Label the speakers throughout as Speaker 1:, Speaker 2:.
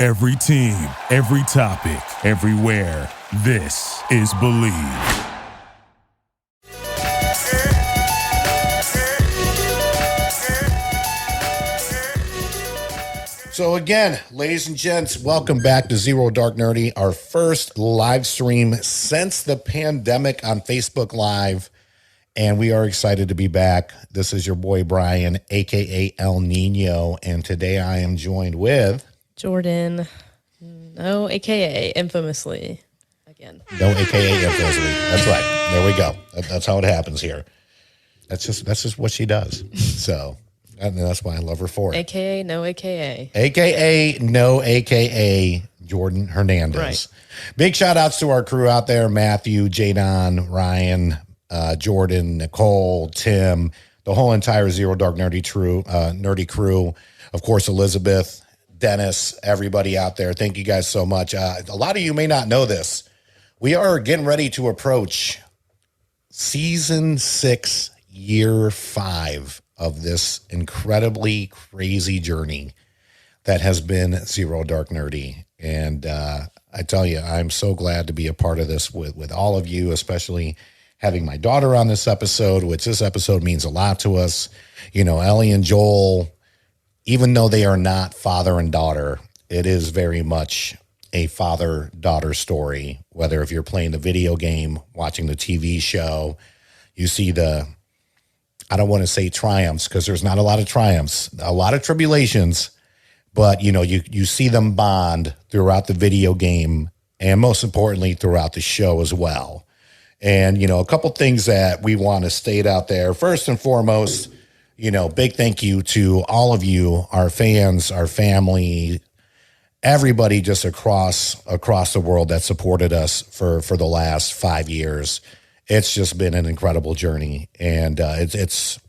Speaker 1: Every team, every topic, everywhere. This is Believe.
Speaker 2: So again, ladies and gents, welcome back to Zero Dark Nerdy, our first live stream since the pandemic on Facebook Live. And we are excited to be back. This is your boy Brian, aka El Nino, and today I am joined with
Speaker 3: Jordan. No, aka infamously. Again.
Speaker 2: No, aka infamously. That's right. There we go. That's how it happens here. That's just what she does. So, and that's why I love her for it.
Speaker 3: AKA no AKA.
Speaker 2: AKA no AKA Jordan Hernandez. Right. Big shout outs to our crew out there, Matthew, Jadon, Ryan, Jordan, Nicole, Tim, the whole entire Zero Dark Nerdy crew. Of course, Elizabeth, Dennis, everybody out there. Thank you guys so much. A lot of you may not know this. We are getting ready to approach season 6, year 5 of this incredibly crazy journey that has been Zero Dark Nerdy. And I tell you, I'm so glad to be a part of this with all of you, especially having my daughter on this episode, which this episode means a lot to us. You know, Ellie and Joel, even though they are not father and daughter, it is very much a father-daughter story. Whether if you're playing the video game, watching the TV show, you see I don't want to say triumphs because there's not a lot of triumphs, a lot of tribulations, but you know, you see them bond throughout the video game and most importantly throughout the show as well. And, you know, a couple things that we want to state out there. First and foremost, you know, big thank you to all of you, our fans, our family, everybody just across the world that supported us for the last 5 years. It's just been an incredible journey, and it's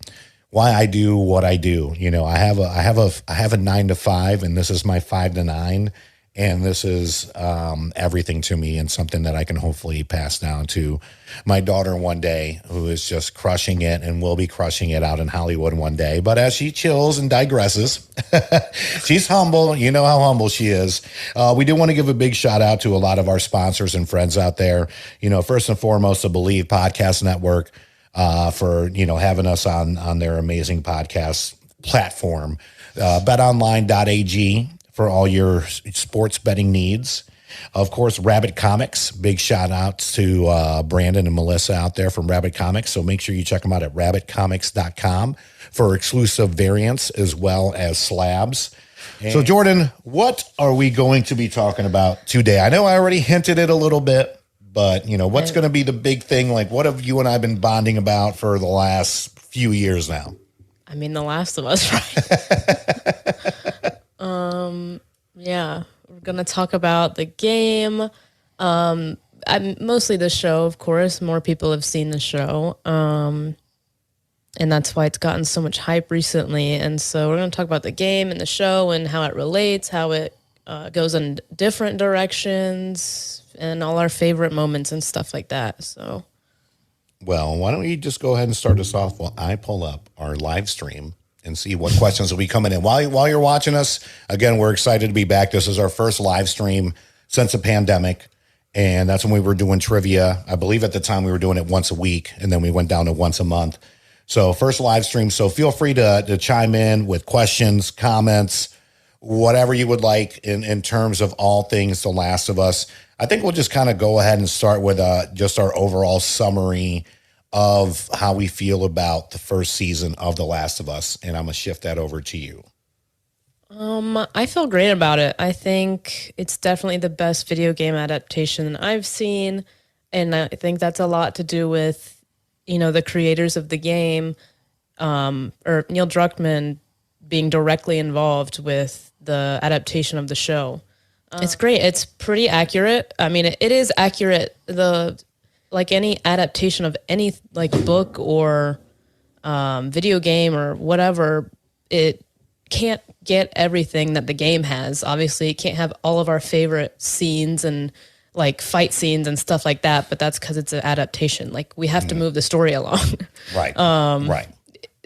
Speaker 2: why I do what I do. You know, I have a 9 to 5, and this is my 5 to 9. And this is everything to me and something that I can hopefully pass down to my daughter one day, who is just crushing it and will be crushing it out in Hollywood one day. But as she chills and digresses, she's humble. You know how humble she is. We do want to give a big shout out to a lot of our sponsors and friends out there. You know, first and foremost, the Believe Podcast Network for, you know, having us on their amazing podcast platform. BetOnline.ag. for all your sports betting needs. Of course, Rabbit Comics. Big shout outs to Brandon and Melissa out there from Rabbit Comics. So make sure you check them out at rabbitcomics.com for exclusive variants as well as slabs. So Jordan, what are we going to be talking about today? I know I already hinted it a little bit, but you know, what's going to be the big thing? Like, what have you and I been bonding about for the last few years now?
Speaker 3: I mean, The Last of Us, right? Yeah, we're going to talk about the game. Mostly the show, of course. More people have seen the show. And that's why it's gotten so much hype recently. And so we're going to talk about the game and the show and how it relates, how it goes in different directions, and all our favorite moments and stuff like that. So,
Speaker 2: well, why don't you just go ahead and start us off while I pull up our live stream and see what questions will be coming in. While you're watching us, again, we're excited to be back. This is our first live stream since the pandemic, and that's when we were doing trivia. I believe at the time we were doing it once a week, and then we went down to once a month. So first live stream. So feel free to chime in with questions, comments, whatever you would like in terms of all things The Last of Us. I think we'll just kind of go ahead and start with just our overall summary of how we feel about the first season of The Last of Us, and I'm going to shift that over to you.
Speaker 3: I feel great about it. I think it's definitely the best video game adaptation I've seen, and I think that's a lot to do with, you know, the creators of the game, or Neil Druckmann being directly involved with the adaptation of the show. It's great. It's pretty accurate. I mean, it is accurate. Like any adaptation of any like book or video game or whatever, it can't get everything that the game has. Obviously, it can't have all of our favorite scenes and like fight scenes and stuff like that, but that's because it's an adaptation. Like we have to move the story along.
Speaker 2: Right. Right.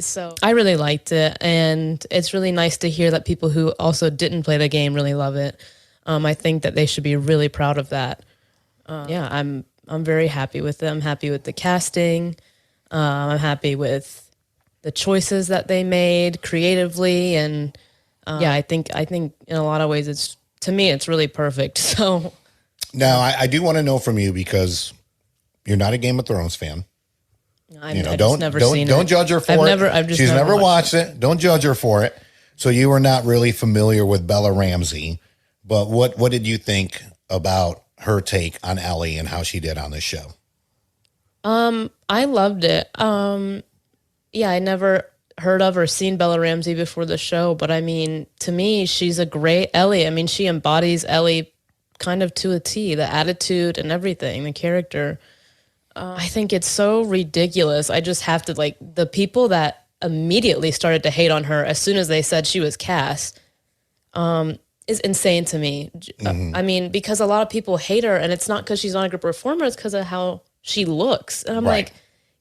Speaker 3: So I really liked it, and it's really nice to hear that people who also didn't play the game really love it. I think that they should be really proud of that. Yeah, I'm very happy with them. Happy with the casting. I'm happy with the choices that they made creatively, and yeah, I think in a lot of ways it's really perfect. So
Speaker 2: now I do want to know from you, because you're not a Game of Thrones fan. Don't judge her for it. She's never watched it. Don't judge her for it. So you were not really familiar with Bella Ramsey, but what did you think about her take on Ellie and how she did on this show?
Speaker 3: I loved it. Yeah, I never heard of or seen Bella Ramsey before the show, but I mean, to me, she's a great Ellie. I mean, she embodies Ellie kind of to a T, the attitude and everything, the character. I think it's so ridiculous. I just have to, like, the people that immediately started to hate on her as soon as they said she was cast, is insane to me. I mean, because a lot of people hate her, and it's not because she's not a good performer, it's because of how she looks. And I'm like,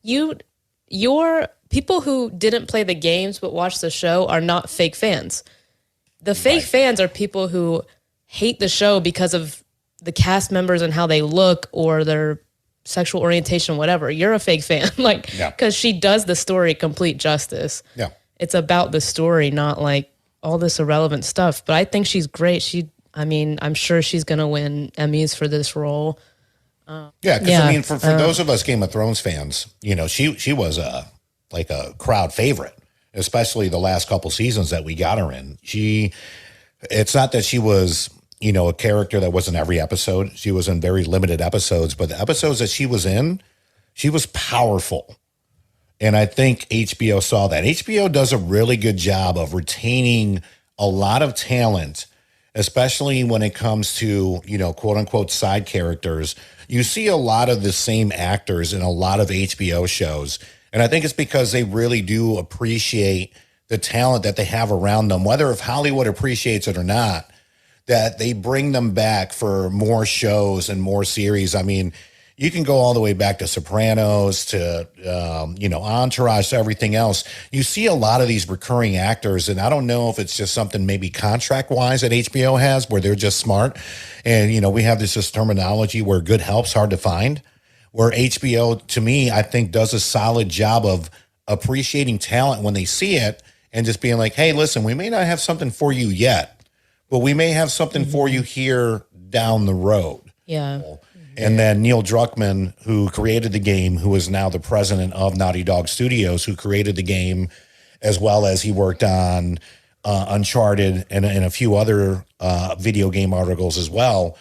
Speaker 3: your people who didn't play the games but watched the show are not fake fans. The fake fans are people who hate the show because of the cast members and how they look or their sexual orientation, whatever. You're a fake fan, like, because she does the story complete justice. Yeah, it's about the story, not like all this irrelevant stuff. But I think she's great. I'm sure she's gonna win Emmys for this role. I mean, for those of us Game of Thrones fans, she was a crowd favorite, especially the last couple seasons that we got her in. It's not that she was, a character that was in every episode. She was in very limited episodes, but the episodes that she was in, she was powerful. And I think HBO saw that. HBO does a really good job of retaining a lot of talent, especially when it comes to, quote unquote side characters. You see a lot of the same actors in a lot of HBO shows. And I think it's because they really do appreciate the talent that they have around them, whether if Hollywood appreciates it or not, that they bring them back for more shows and more series. I mean, you can go all the way back to Sopranos, to, Entourage, to everything else. You see a lot of these recurring actors, and I don't know if it's just something maybe contract-wise that HBO has, where they're just smart. And, we have this terminology where good help's hard to find, where HBO, to me, I think does a solid job of appreciating talent when they see it and just being like, hey, listen, we may not have something for you yet, but we may have something for you here down the road. Yeah. And then Neil Druckmann, who created the game, who is now the president of Naughty Dog Studios, who created the game, as well as he worked on Uncharted and a few other video game articles as well.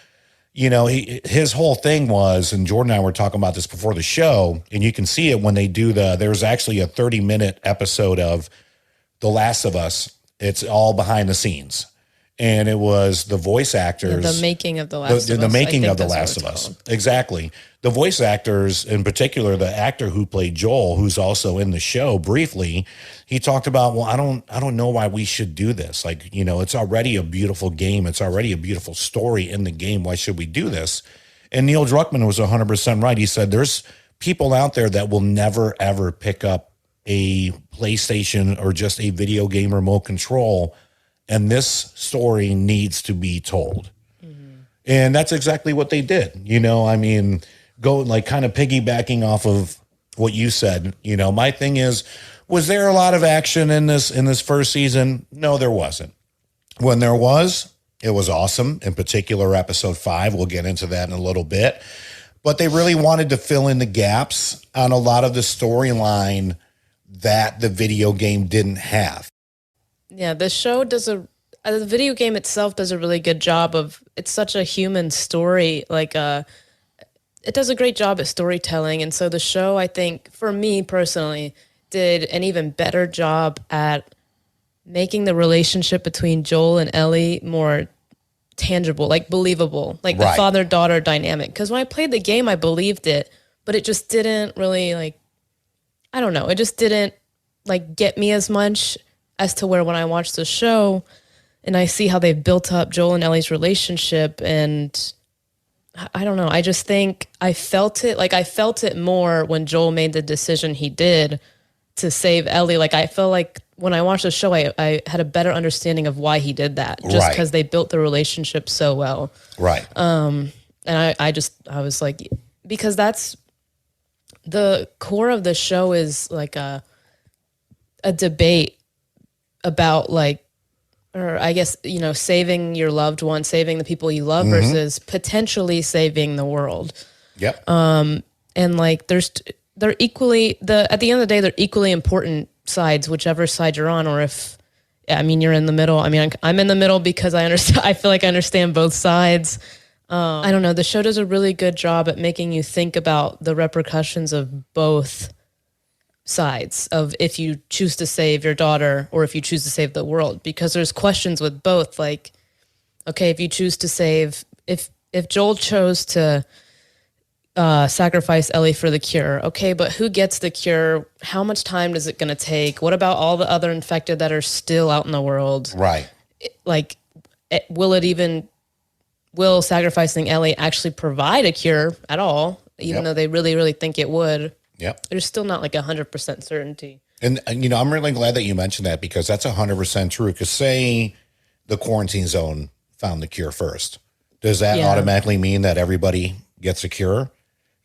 Speaker 3: His whole thing was, and Jordan and I were talking about this before the show, and you can see it when they do there's actually a 30-minute episode of The Last of Us. It's all behind the scenes. And it was the voice actors. The making of The Last of Us.
Speaker 2: The making of The Last of Us. Exactly. The voice actors, in particular, the actor who played Joel, who's also in the show briefly, he talked about, well, I don't know why we should do this. Like, it's already a beautiful game. It's already a beautiful story in the game. Why should we do this? And Neil Druckmann was 100% right. He said, there's people out there that will never, ever pick up a PlayStation or just a video game remote control, and this story needs to be told. And that's exactly what they did. Go like kind of piggybacking off of what you said. My thing is, was there a lot of action in this first season? No, there wasn't. When there was, it was awesome. In particular, episode 5, we'll get into that in a little bit. But they really wanted to fill in the gaps on a lot of the storyline that the video game didn't have.
Speaker 3: Yeah, the show the video game itself does a really good job of, it's such a human story. It does a great job at storytelling. And so the show, I think, for me personally, did an even better job at making the relationship between Joel and Ellie more tangible, like believable, like the father-daughter dynamic. Because when I played the game, I believed it, but it just didn't really, I don't know, it just didn't get me as much as to where when I watch the show and I see how they've built up Joel and Ellie's relationship, and I don't know, I just think I felt it more when Joel made the decision he did to save Ellie. Like, I feel like when I watched the show, I had a better understanding of why he did that, just because they built the relationship so well.
Speaker 2: Right.
Speaker 3: And I was like, because that's the core of the show, is like a debate about, like, or I guess, you know, saving your loved one, saving the people you love versus potentially saving the world.
Speaker 2: Yep.
Speaker 3: And like they're equally, at the end of the day, they're equally important sides, whichever side you're on. Or if, I mean, you're in the middle. I mean, I'm in the middle because I feel like I understand both sides. I don't know. The show does a really good job at making you think about the repercussions of both sides, of if you choose to save your daughter or if you choose to save the world, because there's questions with both. Like, okay, if you choose to save, if Joel chose to sacrifice Ellie for the cure, okay, but who gets the cure? How much time is it going to take? What about all the other infected that are still out in the world?
Speaker 2: Right.
Speaker 3: Like, will sacrificing Ellie actually provide a cure at all, even though they really, really think it would?
Speaker 2: Yep.
Speaker 3: There's still not like 100% certainty.
Speaker 2: And, you know, I'm really glad that you mentioned that, because that's 100% true. Because say the quarantine zone found the cure first. Does that automatically mean that everybody gets a cure?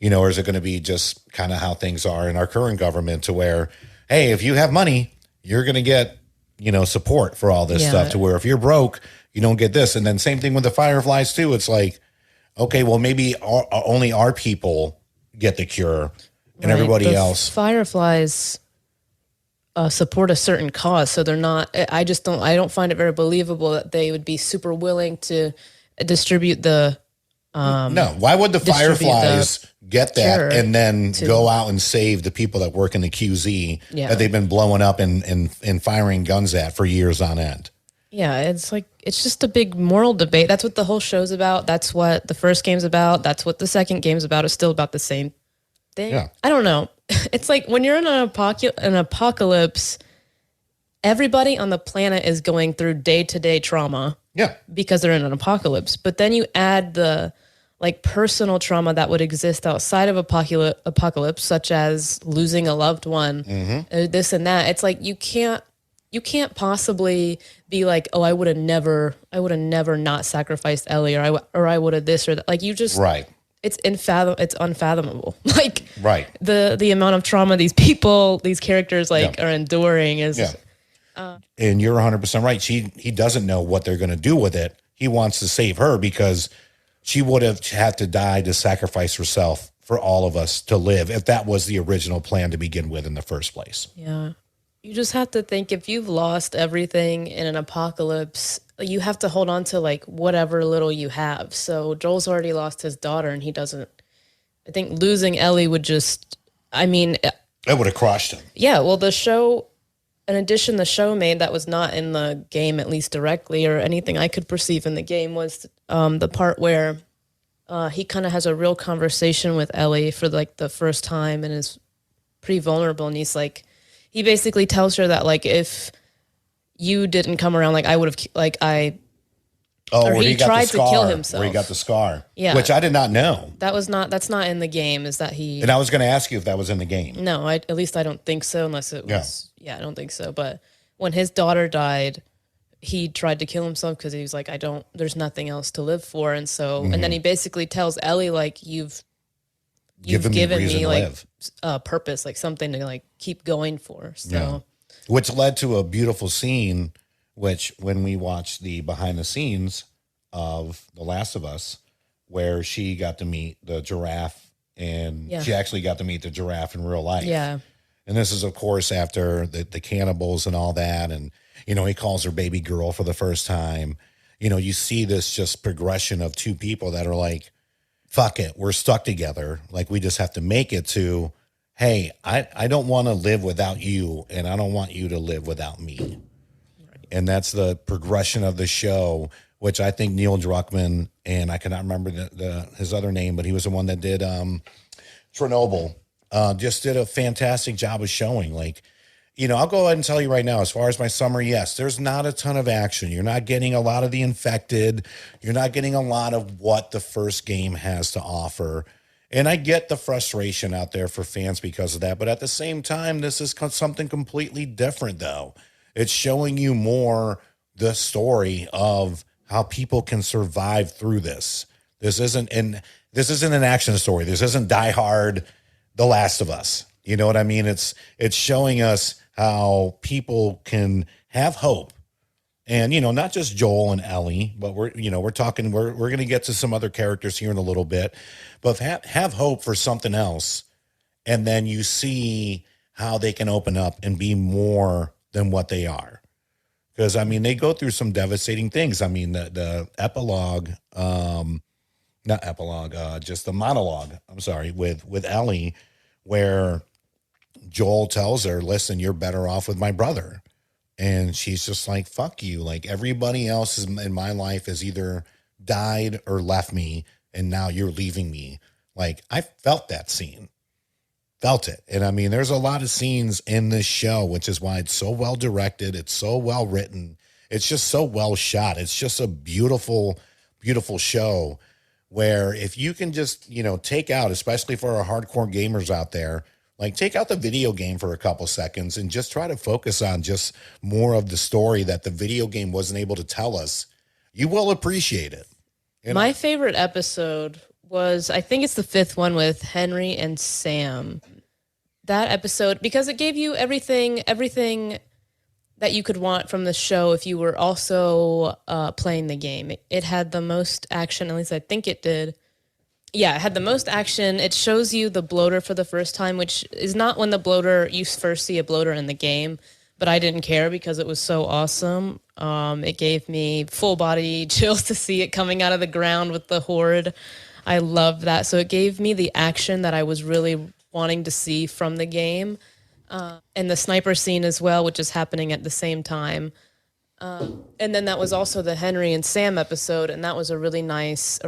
Speaker 2: You know, or is it going to be just kind of how things are in our current government, to where, hey, if you have money, you're going to get, you know, support for all this stuff, to where if you're broke, you don't get this. And then same thing with the Fireflies too. It's like, okay, well, maybe only our people get the cure. And everybody else.
Speaker 3: Fireflies support a certain cause, so they're not. I don't find it very believable that they would be super willing to distribute the.
Speaker 2: No, why would the Fireflies get that and then go out and save the people that work in the QZ that they've been blowing up and firing guns at for years on end?
Speaker 3: Yeah, it's like, it's just a big moral debate. That's what the whole show's about. That's what the first game's about. That's what the second game's about. It's still about the same thing.
Speaker 2: Yeah.
Speaker 3: I don't know. It's like when you're in an apocalypse, everybody on the planet is going through day-to-day trauma.
Speaker 2: Yeah.
Speaker 3: Because they're in an apocalypse. But then you add the like personal trauma that would exist outside of apocalypse, such as losing a loved one, this and that. It's like you can't possibly be like, oh, I would have never not sacrificed Ellie, or I would have this or that. Like, you just It's unfathomable. Like, the amount of trauma these characters are enduring is.
Speaker 2: And you're 100% right. He doesn't know what they're going to do with it. He wants to save her because she would have had to die to sacrifice herself for all of us to live, if that was the original plan to begin with in the first place.
Speaker 3: Yeah. You just have to think, if you've lost everything in an apocalypse, you have to hold on to like whatever little you have. So Joel's already lost his daughter, and he doesn't. I think losing Ellie would just, I mean,
Speaker 2: it would have crushed him.
Speaker 3: Yeah. Well, the show, an addition the show made that was not in the game, at least directly, or anything I could perceive in the game, was the part where he kind of has a real conversation with Ellie for like the first time, and is pretty vulnerable. And he's like, he basically tells her that, like, if you didn't come around, like, I would have, like, or he tried to kill himself.
Speaker 2: Where he got the scar.
Speaker 3: Yeah.
Speaker 2: Which I did not know.
Speaker 3: That's not in the game, is that he.
Speaker 2: And I was going to ask you if that was in the game.
Speaker 3: No, at least I don't think so, unless it was. Yeah, I don't think so. But when his daughter died, he tried to kill himself because he was like, there's nothing else to live for. And so, and then he basically tells Ellie, like, you've given me like a purpose, like something to like keep going for. So,
Speaker 2: which led to a beautiful scene, which when we watched the behind the scenes of The Last of Us, where she got to meet the giraffe, and she actually got to meet the giraffe in real life.
Speaker 3: Yeah.
Speaker 2: And this is, of course, after the cannibals and all that. And, you know, he calls her baby girl for the first time. You know, you see this just progression of two people that are like, fuck it, we're stuck together. Like, we just have to make it to, hey, I don't want to live without you, and I don't want you to live without me. Right. And that's the progression of the show, which I think Neil Druckmann, and I cannot remember his other name, but he was the one that did Chernobyl, just did a fantastic job of showing. Like, you know, I'll go ahead and tell you right now, as far as my summer, yes, there's not a ton of action. You're not getting a lot of the infected. You're not getting a lot of what the first game has to offer. And I get the frustration out there for fans because of that. But at the same time, this is something completely different, though. It's showing you more the story of how people can survive through this. This isn't an action story. This isn't Die Hard, The Last of Us. You know what I mean? It's showing us how people can have hope. And, not just Joel and Ellie, but we're going to get to some other characters here in a little bit, but have hope for something else. And then you see how they can open up and be more than what they are. Because, they go through some devastating things. The epilogue, not epilogue, just the monologue, with Ellie, where Joel tells her, listen, you're better off with my brother. And she's just like, fuck you. Like, everybody else in my life has either died or left me, and now you're leaving me. Like, I felt that scene. Felt it. And there's a lot of scenes in this show, which is why it's so well directed. It's so well written. It's just so well shot. It's just a beautiful, beautiful show where if you can just, take out, especially for our hardcore gamers out there, like, take out the video game for a couple seconds and just try to focus on just more of the story that the video game wasn't able to tell us. You will appreciate it.
Speaker 3: My favorite episode was, I think it's the 5th one with Henry and Sam. That episode, because it gave you everything that you could want from the show if you were also playing the game. It had the most action, at least I think it did. Yeah, it had the most action. It shows you the bloater for the first time, which is not when the bloater, you first see a bloater in the game, but I didn't care because it was so awesome. It gave me full body chills to see it coming out of the ground with the horde. I loved that. So it gave me the action that I was really wanting to see from the game. And the sniper scene as well, which is happening at the same time. And then that was also the Henry and Sam episode, and that was a really nice,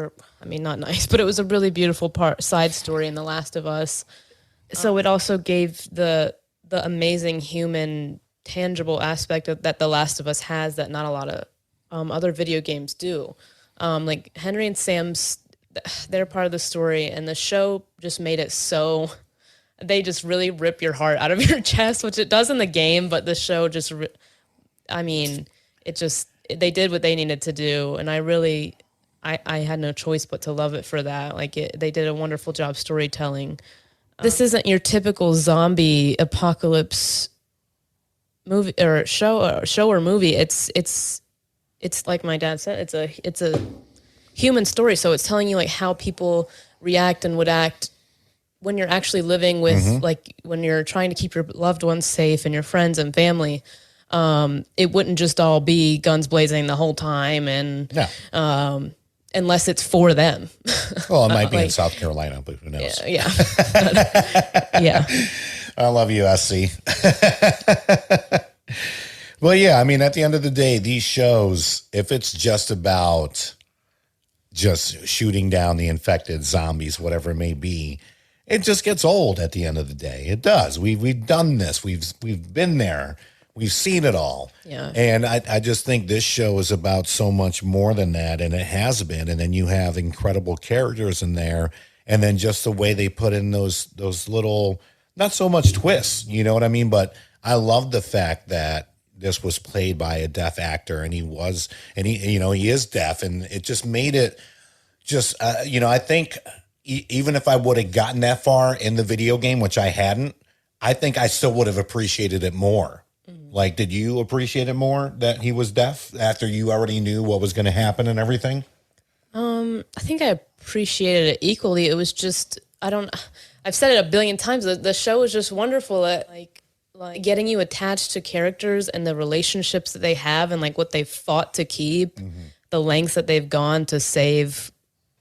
Speaker 3: not nice, but it was a really beautiful side story in The Last of Us. So it also gave the amazing human, tangible aspect that The Last of Us has that not a lot of other video games do. Like Henry and Sam's, they're part of the story, and the show just made it so. They just really rip your heart out of your chest, which it does in the game, but the show just, they did what they needed to do, and I had no choice but to love it for that. They did a wonderful job storytelling. This isn't your typical zombie apocalypse movie or show or movie. It's like my dad said, it's a human story. So it's telling you like how people react and would act when you're actually living with like when you're trying to keep your loved ones safe and your friends and family. It wouldn't just all be guns blazing the whole time and unless it's for them.
Speaker 2: Well, it might be in South Carolina, but who knows?
Speaker 3: Yeah. Yeah.
Speaker 2: I love you, SC. Well, yeah, at the end of the day, these shows, if it's just about just shooting down the infected zombies, whatever it may be, it just gets old at the end of the day. It does. We've done this. We've been there. We've seen it all.
Speaker 3: Yeah.
Speaker 2: And I just think this show is about so much more than that, and it has been. And then you have incredible characters in there, and then just the way they put in those little, not so much twists, you know what I mean? But I love the fact that this was played by a deaf actor, and he is deaf, and it just made it just, I think even if I would have gotten that far in the video game, which I hadn't, I think I still would have appreciated it more. Like, did you appreciate it more that he was deaf after you already knew what was going to happen and everything?
Speaker 3: I think I appreciated it equally. It was just, I've said it a billion times. The show was just wonderful at like getting you attached to characters and the relationships that they have and like what they've fought to keep, the lengths that they've gone to save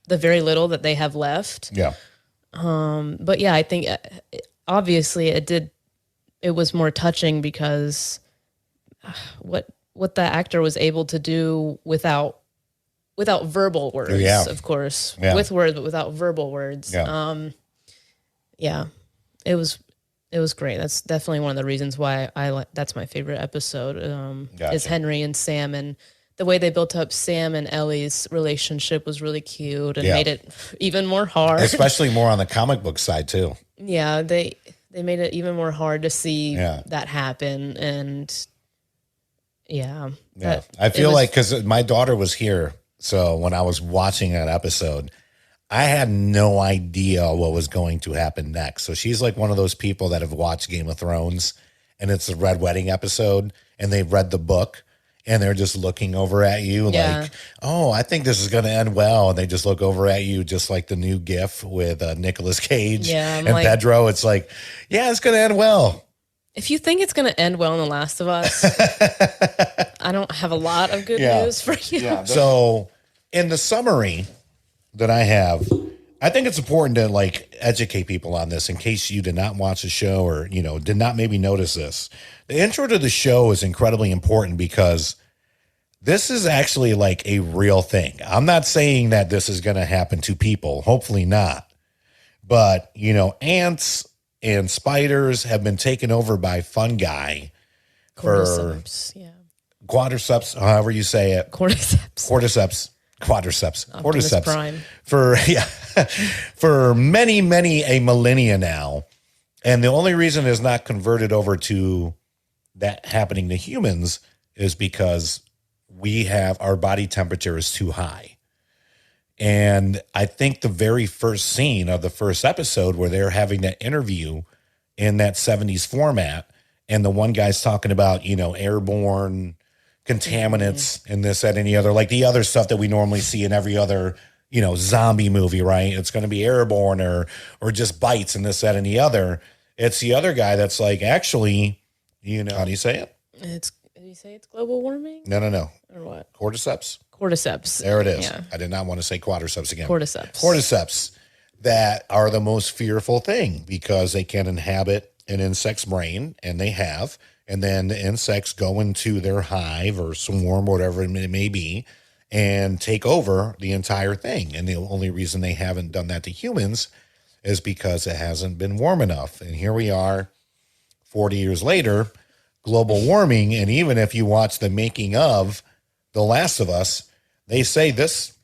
Speaker 3: the very little that they have left.
Speaker 2: Yeah.
Speaker 3: But yeah, I think obviously it was more touching because what the actor was able to do without verbal words, of course, with words, but without verbal words.
Speaker 2: Yeah.
Speaker 3: It was great. That's definitely one of the reasons why that's my favorite episode,
Speaker 2: Gotcha.
Speaker 3: is Henry and Sam and the way they built up Sam and Ellie's relationship was really cute and
Speaker 2: Yeah.
Speaker 3: made it even more hard.
Speaker 2: Especially more on the comic book side too.
Speaker 3: Yeah, they made it even more hard to see
Speaker 2: Yeah.
Speaker 3: that happen, and
Speaker 2: Yeah,
Speaker 3: that-
Speaker 2: I
Speaker 3: it
Speaker 2: feel
Speaker 3: was-
Speaker 2: like because my daughter was here, so when I was watching that episode, I had no idea what was going to happen next. So she's like one of those people that have watched Game of Thrones, and it's the Red Wedding episode, and they've read the book, and they're just looking over at you
Speaker 3: Yeah.
Speaker 2: like, "Oh, I think this is going to end well," and they just look over at you, just like the new GIF with Nicolas Cage
Speaker 3: Yeah, I'm
Speaker 2: and
Speaker 3: like-
Speaker 2: Pedro. It's like, yeah, it's going to end well.
Speaker 3: if you think it's going to end well in The Last of Us, I don't have a lot of good
Speaker 2: Yeah.
Speaker 3: news for you.
Speaker 2: So, in the summary that I have, I think it's important to like educate people on this in case you did not watch the show or, you know, did not maybe notice this. The intro to the show is incredibly important because this is actually like a real thing. I'm not saying that this is going to happen to people, hopefully not. But, you know, ants and spiders have been taken over by fungi,
Speaker 3: Cordyceps. Yeah.
Speaker 2: quadriceps, however you say it.
Speaker 3: Cordyceps.
Speaker 2: Cordyceps
Speaker 3: Prime.
Speaker 2: for for many a millennia now, and the only reason it's not converted over to that happening to humans is because we have our body temperature is too high. And I think the very first scene of the first episode where they're having that interview in that 70s format, and the one guy's talking about, you know, airborne contaminants and this, that, and the other, like the other stuff that we normally see in every other, you know, zombie movie, right? It's going to be airborne or just bites and this, that, and the other. It's the other guy that's like, actually, you know, how do you say it?
Speaker 3: Did you say it's global warming
Speaker 2: No.
Speaker 3: or what?
Speaker 2: Cordyceps.
Speaker 3: Cordyceps.
Speaker 2: There it is.
Speaker 3: Yeah.
Speaker 2: I did not want to say quadriceps again.
Speaker 3: Cordyceps.
Speaker 2: Cordyceps that are the most fearful thing because they can inhabit an insect's brain, and they have. And then the insects go into their hive or swarm, whatever it may be, and take over the entire thing. And the only reason they haven't done that to humans is because it hasn't been warm enough. And here we are 40 years later, global warming. And even if you watch the making of The Last of Us, they say this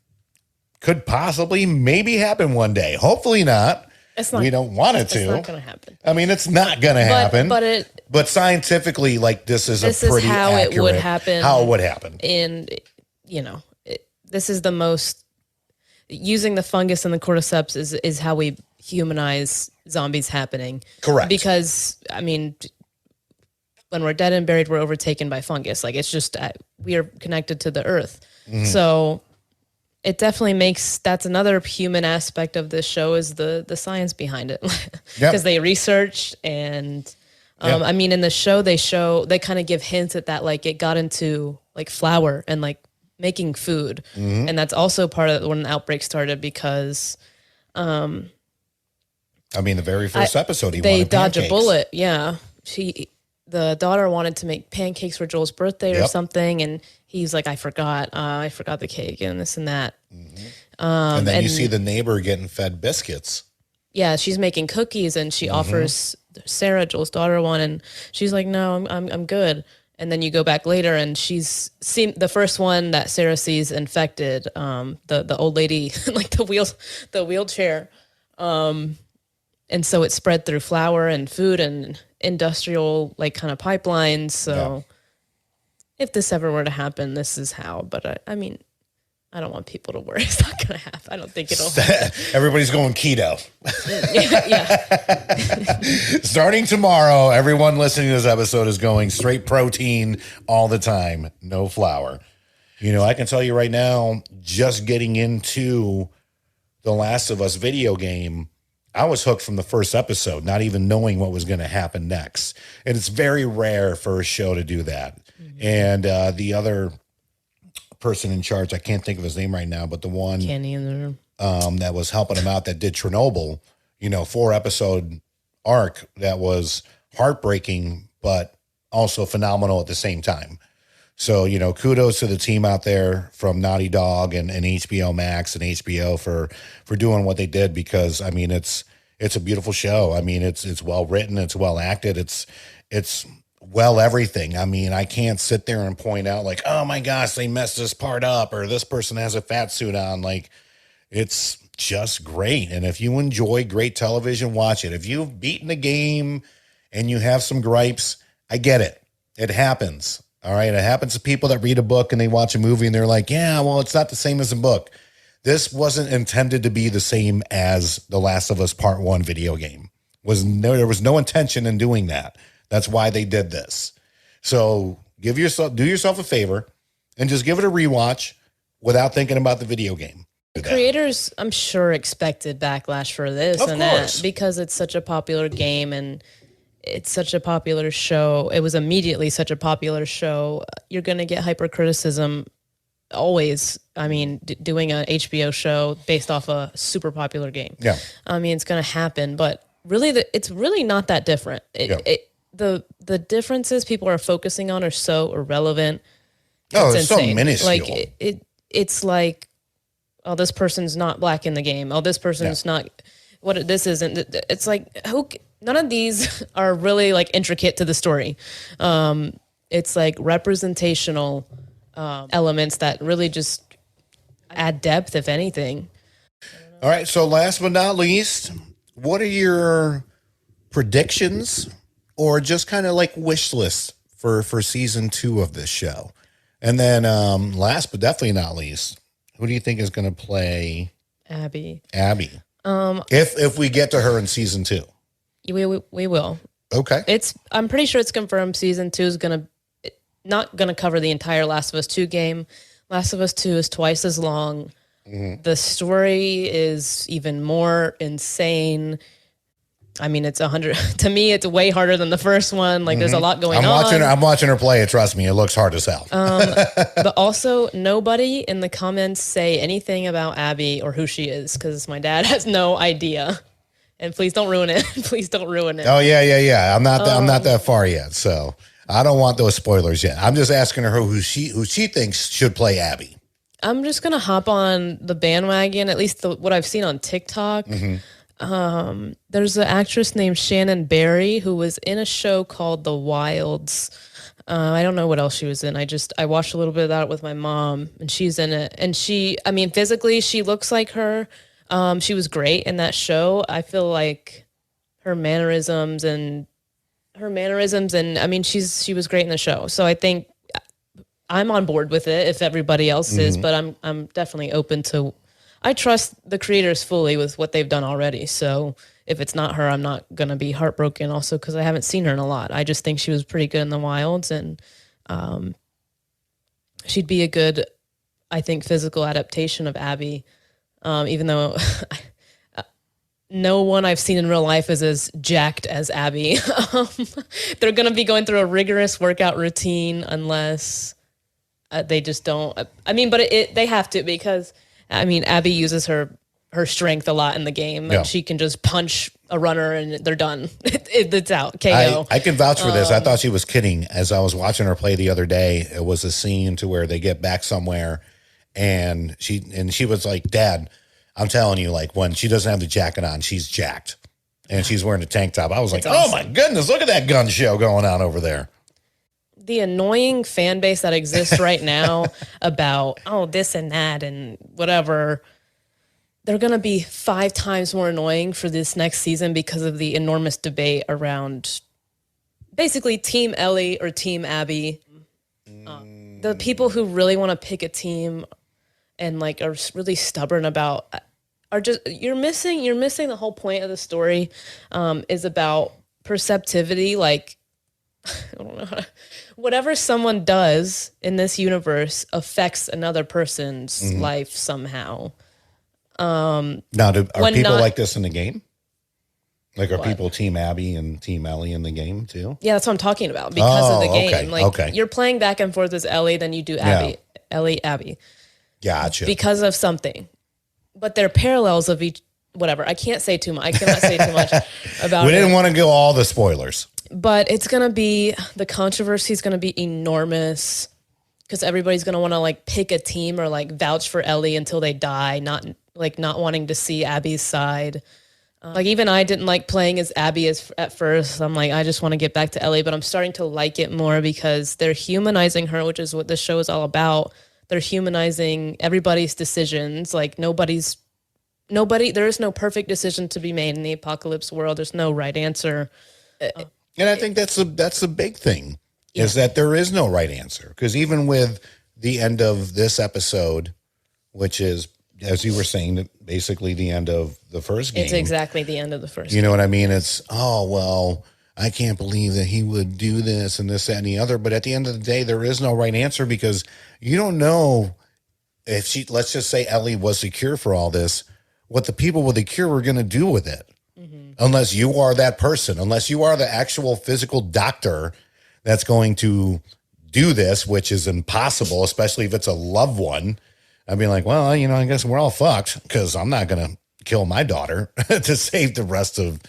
Speaker 2: could possibly maybe happen one day. Hopefully not.
Speaker 3: It's not.
Speaker 2: We don't want it
Speaker 3: It's
Speaker 2: to.
Speaker 3: not going to happen.
Speaker 2: I mean, it's not going to happen.
Speaker 3: But
Speaker 2: Scientifically, like this is pretty
Speaker 3: how
Speaker 2: accurate,
Speaker 3: it would happen.
Speaker 2: How it would happen.
Speaker 3: And you know, this is the most using the fungus and the cordyceps is how we humanize zombies happening.
Speaker 2: Correct.
Speaker 3: Because I mean, when we're dead and buried, we're overtaken by fungus. Like it's just we are connected to the earth.
Speaker 2: Mm-hmm.
Speaker 3: So it definitely makes that's another human aspect of this show is the science behind it because they researched and I mean in the show they kind of give hints at that, like it got into like flour and like making food and that's also part of when the outbreak started because
Speaker 2: I mean, the very first episode,
Speaker 3: they
Speaker 2: wanted
Speaker 3: dodge
Speaker 2: pancakes.
Speaker 3: a bullet. Yeah, the daughter wanted to make pancakes for Joel's birthday or
Speaker 2: Yep.
Speaker 3: something, and he's like, I forgot the cake and this and that.
Speaker 2: And then you see the neighbor getting fed biscuits.
Speaker 3: Yeah, she's making cookies and she offers Sarah, Joel's daughter, one, and she's like, "No, I'm good." And then you go back later, and she's seen the first one that Sarah sees infected. The old lady, like the wheelchair, and so it spread through flour and food and industrial like kind of pipelines. So if this ever were to happen, this is how. But I mean, I don't want people to worry. It's not going to happen. I don't think it'll happen.
Speaker 2: Everybody's going keto.
Speaker 3: yeah.
Speaker 2: Starting tomorrow, everyone listening to this episode is going straight protein all the time, no flour. You know, I can tell you right now, just getting into the Last of Us video game, I was hooked from the first episode, not even knowing what was going to happen next. And it's very rare for a show to do that. And the other person in charge, I can't think of his name right now, but the one
Speaker 3: Candy in the room.
Speaker 2: that was helping him out that did Chernobyl, you know, 4-episode arc that was heartbreaking, but also phenomenal at the same time. So, you know, kudos to the team out there from Naughty Dog and HBO Max and HBO for doing what they did, because I mean, it's a beautiful show. I mean, it's well written, it's well acted, it's well everything. I mean, I can't sit there and point out like, oh my gosh, they messed this part up, or this person has a fat suit on. Like, it's just great. And if you enjoy great television, watch it. If you've beaten the game and you have some gripes, I get it. It happens. All right. It happens to people that read a book and they watch a movie and they're like, yeah, well, it's not the same as a book. This wasn't intended to be the same as The Last of Us Part 1 video game. There was no intention in doing that. That's why they did this. So do yourself a favor and just give it a rewatch without thinking about the video game.
Speaker 3: The creators, I'm sure, expected backlash for this
Speaker 2: Of
Speaker 3: and
Speaker 2: course.
Speaker 3: that because it's such a popular game and it's such a popular show. It was immediately such a popular show. You're going to get hypercriticism always. I mean, doing an HBO show based off a super popular game.
Speaker 2: Yeah.
Speaker 3: I mean, it's going to happen, but really, it's really not that different. The differences people are focusing on are so irrelevant.
Speaker 2: It's so minuscule.
Speaker 3: Like it's like, oh, this person's not black in the game. Oh, this person's not. This isn't. It's like none of these are really like intricate to the story. It's like representational elements that really just add depth, if anything.
Speaker 2: All right. So last but not least, what are your predictions or just kind of like wish list for season 2 of this show? And then last but definitely not least, who do you think is going to play
Speaker 3: Abby?
Speaker 2: If we get to her in season 2.
Speaker 3: We will.
Speaker 2: Okay.
Speaker 3: I'm pretty sure it's confirmed season 2 is not gonna cover the entire Last of Us 2 game. Last of Us 2 is twice as long. Mm-hmm. The story is even more insane. I mean, it's 100. To me, it's way harder than the first one. Like, there's a lot going on.
Speaker 2: I'm watching her play it. Trust me, it looks hard as hell.
Speaker 3: But also, nobody in the comments say anything about Abby or who she is, because my dad has no idea. And please don't ruin it. Please don't ruin it.
Speaker 2: Oh yeah. I'm not that far yet, so I don't want those spoilers yet. I'm just asking her who she thinks should play Abby.
Speaker 3: I'm just gonna hop on the bandwagon. At least what I've seen on TikTok. Mm-hmm. There's an actress named Shannon Barry who was in a show called The Wilds. I don't know what else she was in. I watched a little bit of that with my mom, and she's in it. And physically, she looks like her. She was great in that show. I feel like her mannerisms and I mean, she was great in the show. So I think I'm on board with it if everybody else is, but I'm definitely open to. I trust the creators fully with what they've done already. So if it's not her, I'm not gonna be heartbroken. Also, because I haven't seen her in a lot. I just think she was pretty good in the Wilds, and she'd be a good, I think, physical adaptation of Abby. Even though no one I've seen in real life is as jacked as Abby. They're going to be going through a rigorous workout routine unless they just don't. I mean, but they have to, because, I mean, Abby uses her strength a lot in the game. And she can just punch a runner and they're done. It's out, KO.
Speaker 2: I can vouch for this. I thought she was kidding. As I was watching her play the other day, it was a scene to where they get back somewhere and she was like, Dad, I'm telling you, like, when she doesn't have the jacket on, she's jacked. And she's wearing a tank top. I was like, oh my goodness, look at that gun show going on over there.
Speaker 3: The annoying fan base that exists right now about, this and that and whatever, they're going to be 5 times more annoying for this next season because of the enormous debate around basically Team Ellie or Team Abby. The people who really want to pick a team and like are really stubborn about are just you're missing the whole point of the story. Is about perceptivity. Like, I don't know, whatever someone does in this universe affects another person's life somehow.
Speaker 2: Now, are people like this in the game? Like, are people Team Abby and Team Ellie in the game too?
Speaker 3: Yeah, that's what I'm talking about, because of the game. You're playing back and forth as Ellie, then you do Abby, Ellie, Abby.
Speaker 2: Gotcha.
Speaker 3: Because of something. But they're parallels of each, whatever. I can't say too much. I cannot say too much about it.
Speaker 2: We didn't want to go all the spoilers.
Speaker 3: But it's going to be, the controversy is going to be enormous because everybody's going to want to like pick a team or like vouch for Ellie until they die, not wanting to see Abby's side. Like even I didn't like playing as Abby at first. I'm like, I just want to get back to Ellie, but I'm starting to like it more because they're humanizing her, which is what this show is all about. They're humanizing everybody's decisions. Like there is no perfect decision to be made in the apocalypse world. There's no right answer.
Speaker 2: And I think that's the big thing is that there is no right answer. Because even with the end of this episode, which is, as you were saying, basically the end of the first game.
Speaker 3: It's exactly the end of the first
Speaker 2: game. You know what I mean? It's, oh, well, I can't believe that he would do this and this, that, and the other. But at the end of the day, there is no right answer because you don't know if let's just say Ellie was the cure for all this, what the people with the cure were going to do with it. Mm-hmm. Unless you are that person, unless you are the actual physical doctor that's going to do this, which is impossible, especially if it's a loved one. I'd be like, well, I guess we're all fucked because I'm not going to kill my daughter to save the rest of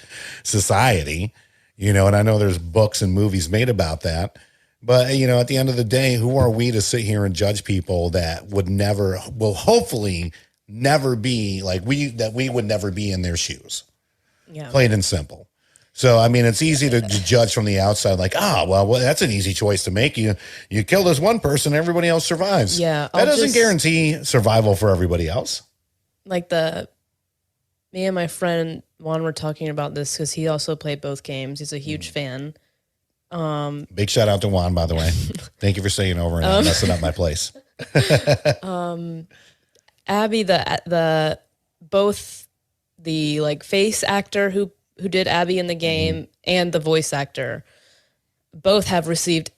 Speaker 2: society, and I know there's books and movies made about that. But, at the end of the day, who are we to sit here and judge people that will hopefully never be like we would never be in their shoes. Yeah. Plain and simple. So, I mean, it's easy to judge from the outside, like, well, that's an easy choice to make. You kill this one person, everybody else survives.
Speaker 3: Yeah.
Speaker 2: That doesn't guarantee survival for everybody else.
Speaker 3: Like me and my friend Juan were talking about this because he also played both games. He's a huge fan.
Speaker 2: Big shout out to Juan, by the way. Thank you for staying over and not messing up my place.
Speaker 3: Abby, both the like face actor who did Abby in the game and the voice actor both have received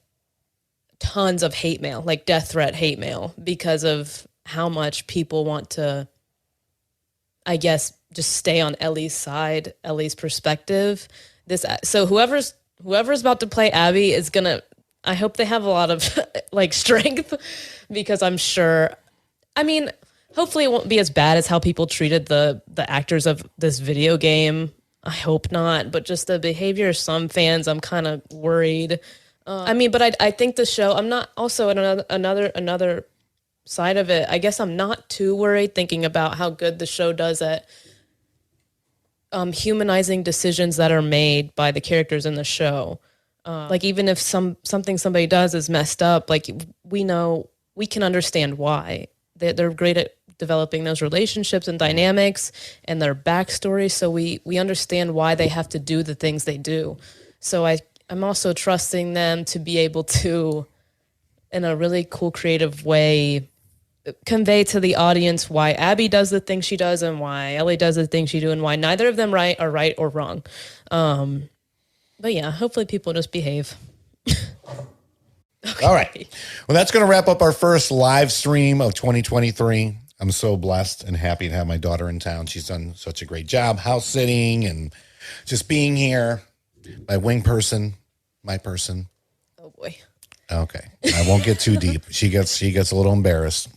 Speaker 3: tons of hate mail, like death threat hate mail, because of how much people want to, I guess, just stay on Ellie's side, Ellie's perspective. So whoever's about to play Abby is gonna, I hope they have a lot of like strength, because I'm sure, I mean, hopefully it won't be as bad as how people treated the actors of this video game. I hope not, but just the behavior of some fans, I'm kind of worried. But I think the show, I'm not also another side of it. I guess I'm not too worried thinking about how good the show does at humanizing decisions that are made by the characters in the show. Like even if something somebody does is messed up, like we can understand why. They're great at developing those relationships and dynamics and their backstory, so we understand why they have to do the things they do. So I'm also trusting them to be able to, in a really cool, creative way, convey to the audience why Abby does the things she does and why Ellie does the things she do and why neither of them are right or wrong. But yeah, hopefully people just behave.
Speaker 2: Okay. All right. Well, that's going to wrap up our first live stream of 2023. I'm so blessed and happy to have my daughter in town. She's done such a great job house sitting and just being here. My person.
Speaker 3: Oh boy.
Speaker 2: Okay. I won't get too deep. She gets a little embarrassed.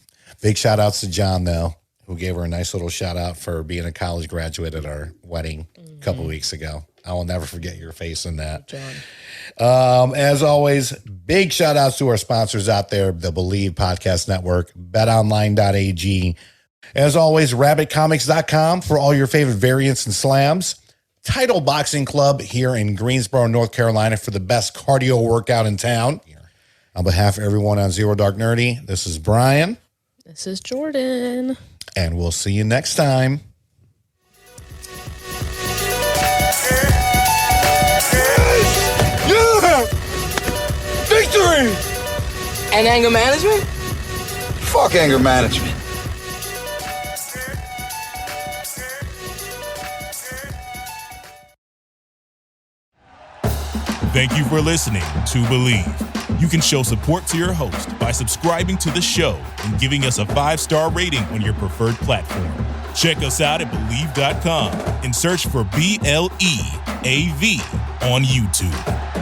Speaker 2: Big shout outs to John, though, who gave her a nice little shout out for being a college graduate at our wedding a couple weeks ago. I will never forget your face in that.
Speaker 3: John.
Speaker 2: As always, big shout outs to our sponsors out there, the Believe Podcast Network, betonline.ag. As always, rabbitcomics.com for all your favorite variants and slams. Title Boxing Club here in Greensboro, North Carolina for the best cardio workout in town. On behalf of everyone on Zero Dark Nerdy, this is Brian.
Speaker 3: This is Jordan.
Speaker 2: And we'll see you next time.
Speaker 4: Yeah! Victory!
Speaker 5: And anger management?
Speaker 4: Fuck anger management.
Speaker 1: Thank you for listening to Believe. You can show support to your host by subscribing to the show and giving us a 5-star rating on your preferred platform. Check us out at Believe.com and search for BLEAV on YouTube.